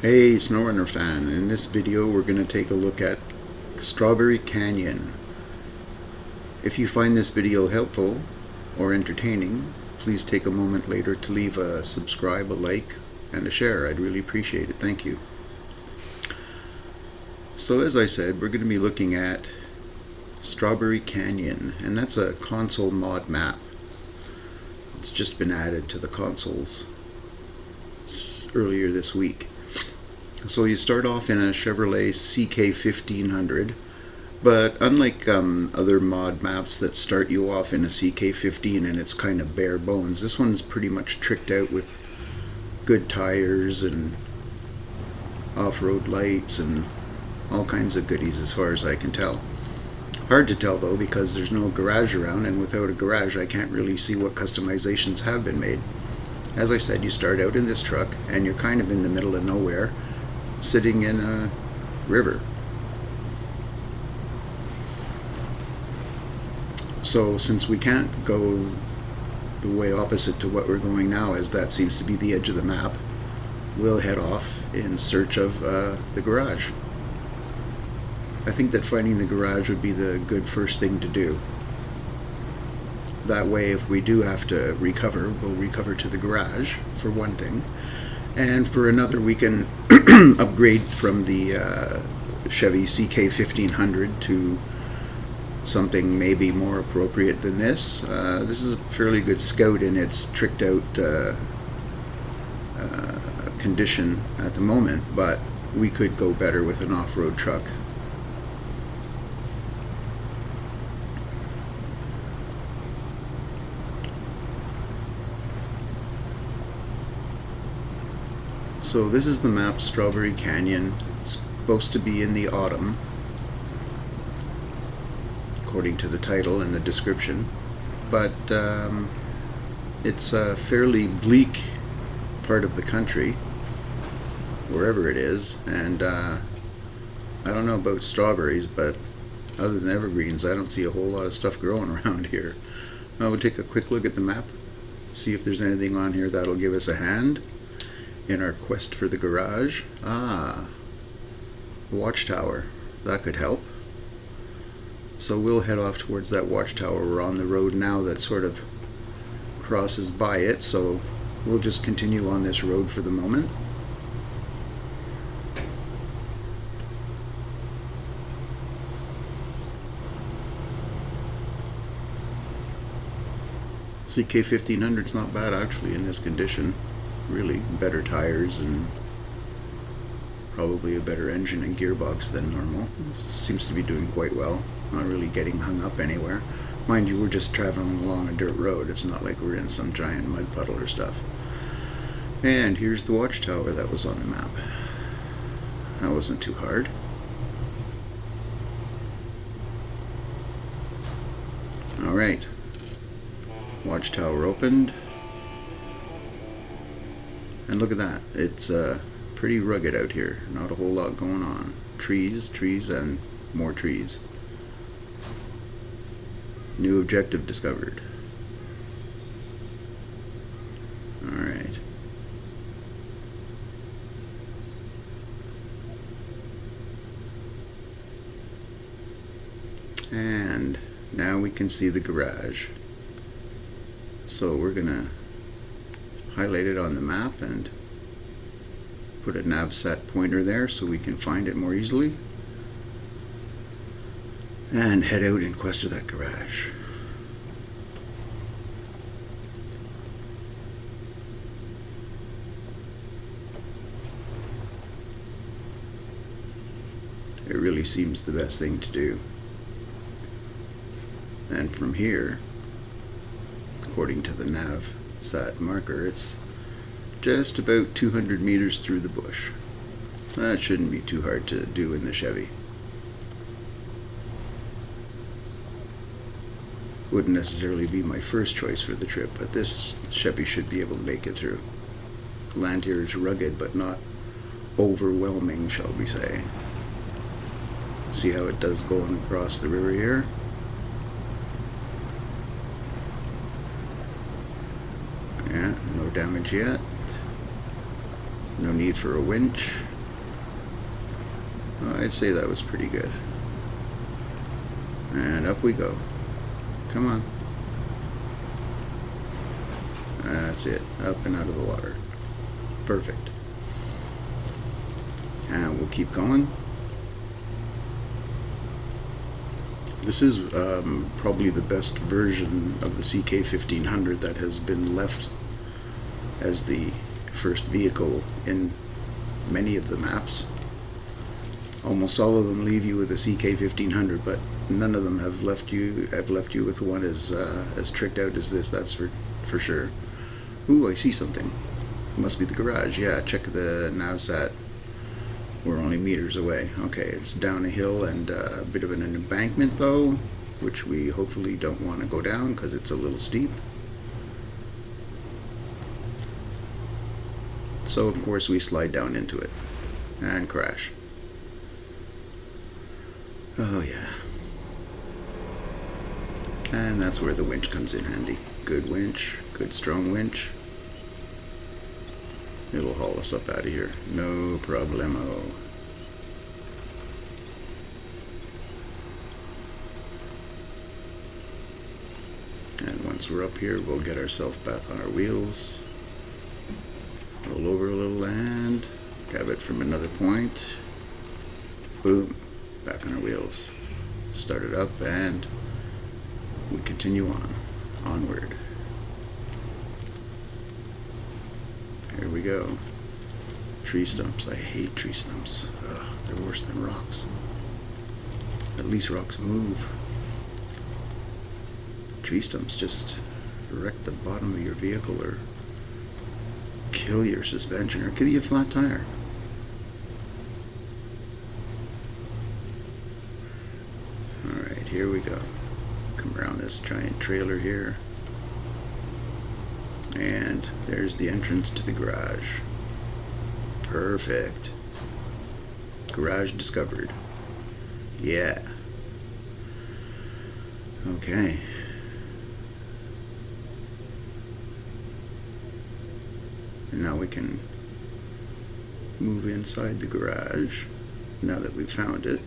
Hey SnowRunner fan, in this video we're going to take a look at Strawberry Canyon. If you find this video helpful or entertaining, please take a moment later to leave a subscribe, a like, and a share. I'd really appreciate it. Thank you. So as I said, we're going to be looking at Strawberry Canyon, and that's a console mod map. It's just been added to the consoles earlier this week. So you start off in a Chevrolet CK1500, but unlike other mod maps that start you off in a CK15 and it's kind of bare bones, this one's pretty much tricked out with good tires and off-road lights and all kinds of goodies as far as I can tell. Hard to tell though because there's no garage around, and without a garage I can't really see what customizations have been made. As I said, you start out in this truck and you're kind of in the middle of nowhere, sitting in a river. So since we can't go the way opposite to what we're going now, as that seems to be the edge of the map, we'll head off in search of the garage. I think that finding the garage would be the good first thing to do. That way, if we do have to recover, we'll recover to the garage, for one thing. And for another, we can upgrade from the Chevy CK1500 to something maybe more appropriate than this. This is a fairly good Scout in its tricked out condition at the moment, but we could go better with an off-road truck. So this is the map, Strawberry Canyon. It's supposed to be in the autumn, according to the title and the description, but it's a fairly bleak part of the country, wherever it is, and I don't know about strawberries, but other than evergreens, I don't see a whole lot of stuff growing around here. I would take a quick look at the map, see if there's anything on here that'll give us a hand in our quest for the garage. Watchtower. That could help. So we'll head off towards that watchtower. We're on the road now that sort of crosses by it, so we'll just continue on this road for the moment. CK1500's not bad actually in this condition. Really better tires and probably a better engine and gearbox than normal. Seems to be doing quite well, not really getting hung up anywhere. Mind you, we're just traveling along a dirt road. It's not like we're in some giant mud puddle or stuff. And here's the watchtower that was on the map. That wasn't too hard. Alright, watchtower opened. And look at that, it's pretty rugged out here, not a whole lot going on. Trees, trees, and more trees. New objective discovered. Alright. And now we can see the garage. So we're gonna highlight it on the map and put a navsat pointer there so we can find it more easily, and head out in quest of that garage. It really seems the best thing to do. And from here, according to the navsat marker, it's just about 200 meters through the bush. That shouldn't be too hard to do in the Chevy. Wouldn't necessarily be my first choice for the trip, but this Chevy should be able to make it through. The land here is rugged but not overwhelming, shall we say. See how it does going across the river here? Yeah, no damage yet. No need for a winch. Oh, I'd say that was pretty good. And up we go. Come on. That's it. Up and out of the water. Perfect. And we'll keep going. This is probably the best version of the CK1500 that has been left as the first vehicle in many of the maps. Almost all of them leave you with a CK1500, but none of them have left you with one as tricked out as this. That's for sure. Ooh, I see something. It must be the garage. Yeah, check the navsat. We're only meters away. Okay, it's down a hill and a bit of an embankment though, which we hopefully don't want to go down because it's a little steep. So of course we slide down into it and crash. Oh yeah. And that's where the winch comes in handy. Good winch, good strong winch. It'll haul us up out of here. No problemo. And once we're up here, we'll get ourselves back on our wheels. Roll over a little and grab it from another point. Boom. Back on our wheels. Start it up and we continue on. Onward. Here we go. Tree stumps. I hate tree stumps. Ugh, they're worse than rocks. At least rocks move. Tree stumps just wreck the bottom of your vehicle or kill your suspension or give you a flat tire. Alright, here we go. Come around this giant trailer here. And there's the entrance to the garage. Perfect. Garage discovered. Yeah. Okay. And now we can move inside the garage now that we've found it.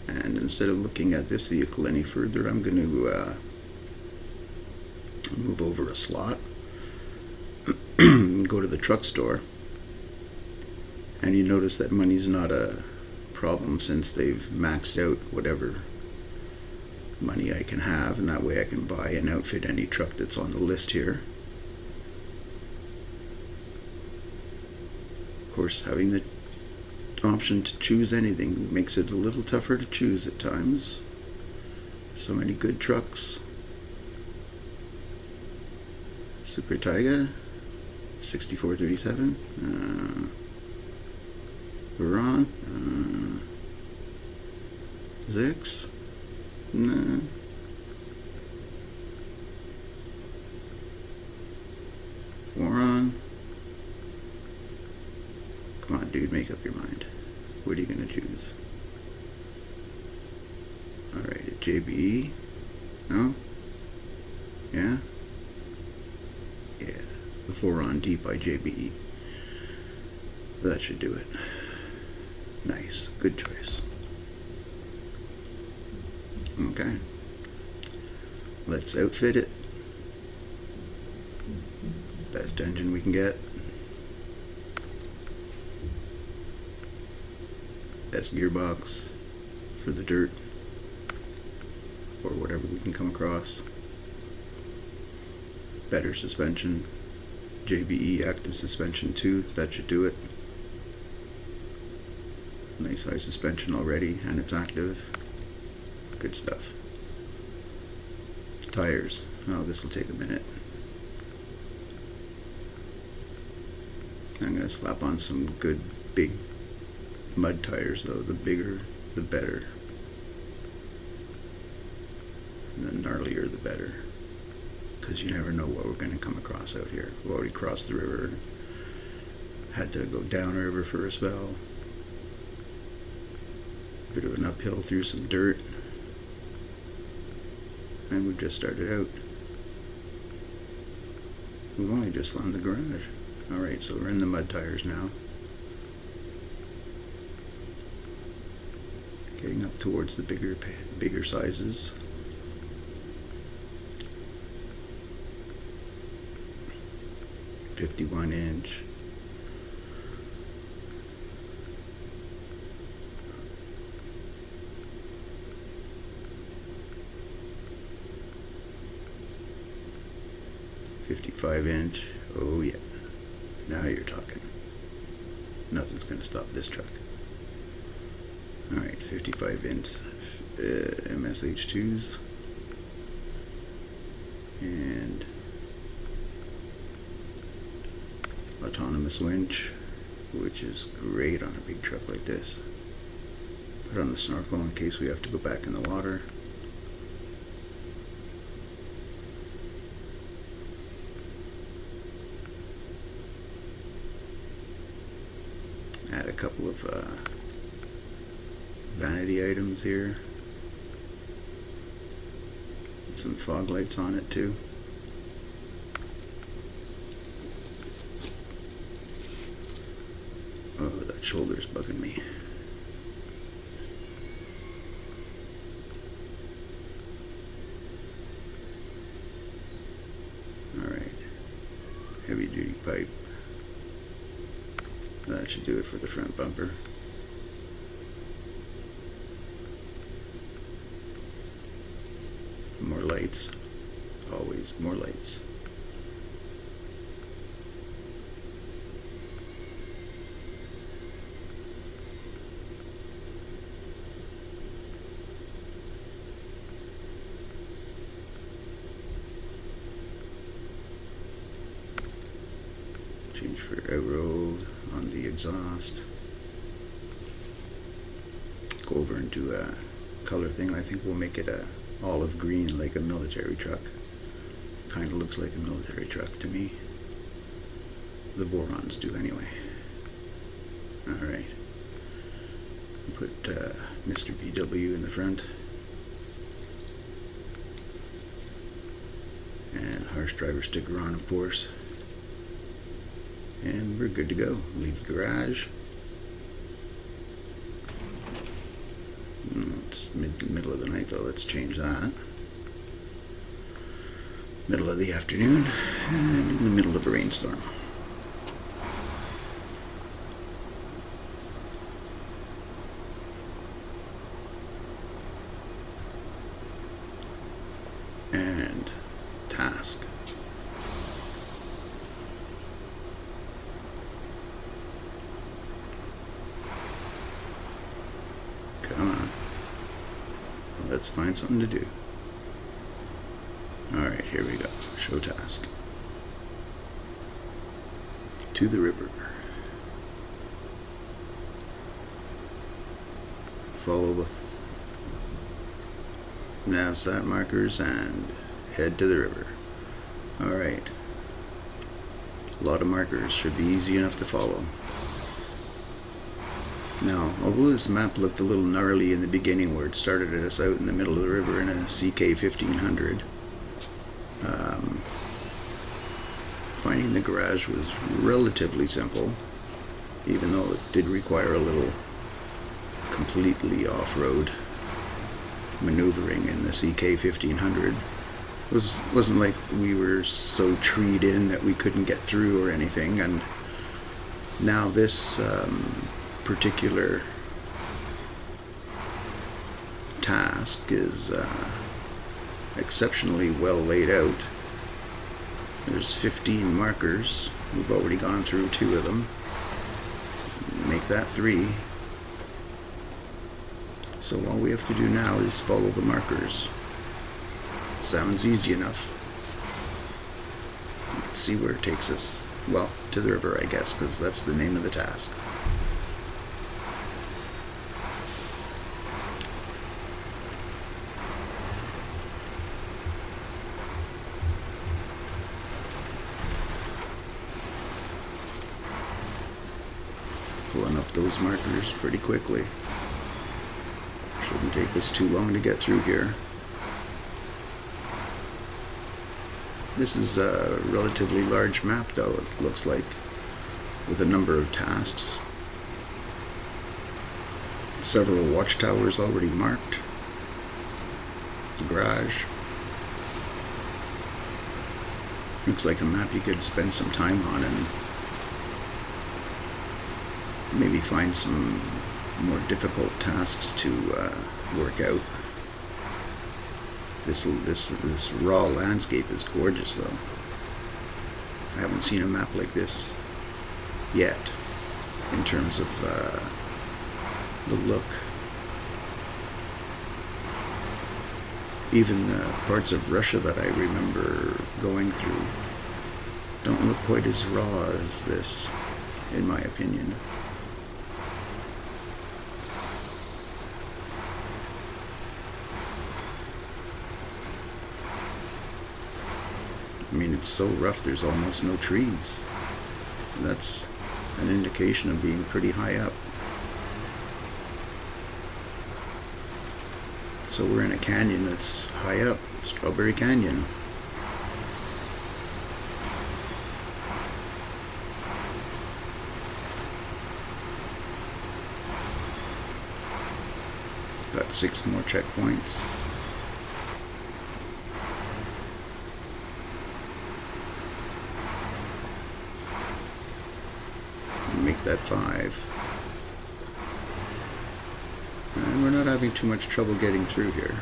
And instead of looking at this vehicle any further, I'm going to move over a slot and go to the truck store. And you notice that money's not a problem since they've maxed out whatever money I can have, and that way I can buy and outfit any truck that's on the list here. Of course, having the option to choose anything makes it a little tougher to choose at times. So many good trucks. Super Taiga 6437. Veron. Zix. Nah. Waron. Come on, dude, make up your mind. What are you going to choose? Alright, a JBE? No? Yeah? Yeah. The 4-on D by JBE. That should do it. Nice. Good choice. Okay. Let's outfit it. Best engine we can get. Best gearbox for the dirt or whatever we can come across. Better suspension. JBE active suspension 2. That should do it. Nice high suspension already, and it's active. Good stuff. Tires. Oh, this will take a minute. I'm going to slap on some good big mud tires though. The bigger the better. And the gnarlier the better. Because you never know what we're going to come across out here. We've already crossed the river. Had to go downriver for a spell. Bit of an uphill through some dirt. And we've just started out. We've only just found the garage. Alright, so we're in the mud tires now. Getting up towards the bigger sizes. .51" 55". Oh yeah, now you're talking. Nothing's gonna stop this truck. Alright, 55" MSH2s and autonomous winch, which is great on a big truck like this. Put on the snorkel in case we have to go back in the water. Add a couple of vanity items here. Some fog lights on it too. Oh, that shoulder's bugging me. Alright. Heavy duty pipe. That should do it for the front bumper. More lights. Always more lights. Change for arrow on the exhaust. Go over and do a color thing. I think we'll make it a olive green, like a military truck. Kind of looks like a military truck to me. The Vorons do anyway. Alright. Put Mr. BW in the front. And harsh driver sticker on, of course. And we're good to go. Leave the garage. It's middle of the night though, let's change that. Middle of the afternoon, and in the middle of a rainstorm. And task. Come on. Let's find something to do. Alright, here we go. Show task. To the river. Follow the navsat markers and head to the river. Alright. A lot of markers. Should be easy enough to follow. Now, although this map looked a little gnarly in the beginning where it started us out in the middle of the river in a CK-1500, finding the garage was relatively simple, even though it did require a little completely off-road maneuvering in the CK-1500. It wasn't like we were so treed in that we couldn't get through or anything, and now this particular task is exceptionally well laid out. There's 15 markers. We've already gone through 2 of them. Make that 3. So all we have to do now is follow the markers. Sounds easy enough. Let's see where it takes us. Well, to the river, I guess, because that's the name of the task. Pulling up those markers pretty quickly. Shouldn't take us too long to get through here. This is a relatively large map though, it looks like. with a number of tasks. Several watchtowers already marked. The garage. Looks like a map you could spend some time on and maybe find some more difficult tasks to work out. This raw landscape is gorgeous, though. I haven't seen a map like this yet in terms of the look. Even the parts of Russia that I remember going through don't look quite as raw as this, in my opinion. I mean, it's so rough there's almost no trees. That's an indication of being pretty high up. So we're in a canyon that's high up, Strawberry Canyon. Got 6 more checkpoints. Make that 5. And we're not having too much trouble getting through here.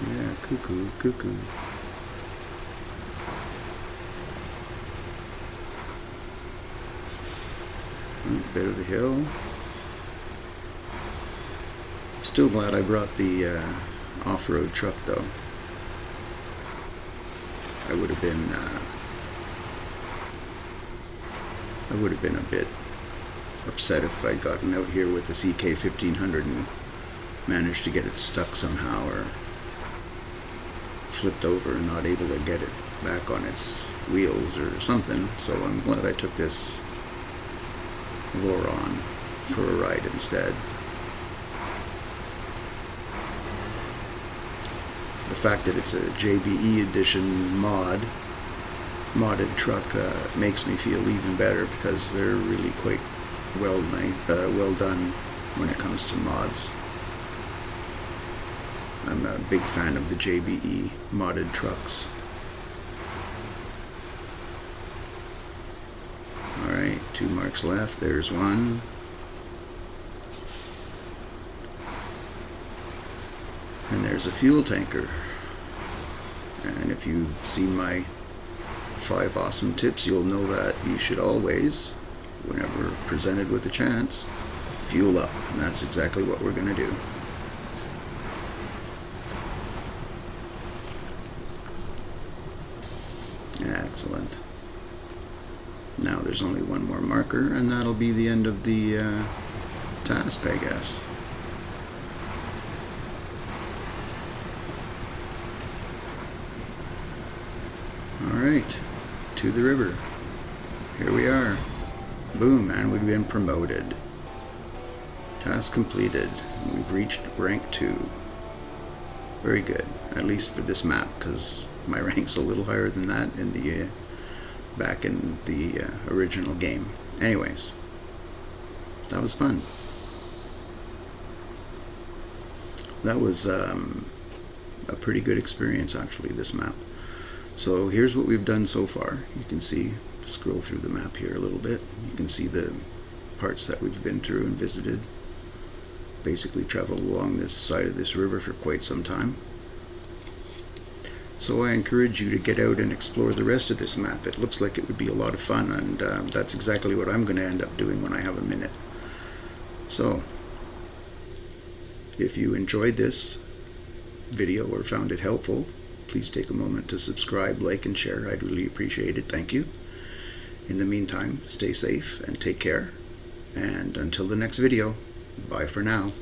Yeah, cuckoo, cuckoo. Bit of a hill. Still glad I brought the off-road truck, though. I would have been a bit upset if I'd gotten out here with this EK1500 and managed to get it stuck somehow or flipped over and not able to get it back on its wheels or something. So I'm glad I took this Voron for a ride instead. The fact that it's a JBE edition modded truck makes me feel even better, because they're really quite well done when it comes to mods. I'm a big fan of the JBE modded trucks. Alright, 2 marks left. There's one. And there's a fuel tanker. And if you've seen my 5 awesome tips, you'll know that you should always, whenever presented with a chance, fuel up. And that's exactly what we're going to do. Excellent. Now there's only one more marker, and that'll be the end of the task, I guess. Alright, to the river. Here we are. Boom, and we've been promoted. Task completed. We've reached rank 2. Very good, at least for this map, because my rank's a little higher than that in the back in the original game. Anyways, that was fun. That was a pretty good experience, actually, this map. So here's what we've done so far. You can see, scroll through the map here a little bit. You can see the parts that we've been through and visited. Basically traveled along this side of this river for quite some time. So I encourage you to get out and explore the rest of this map. It looks like it would be a lot of fun, and that's exactly what I'm going to end up doing when I have a minute. So, if you enjoyed this video or found it helpful, please take a moment to subscribe, like, and share. I'd really appreciate it. Thank you. In the meantime, stay safe and take care. And until the next video, bye for now.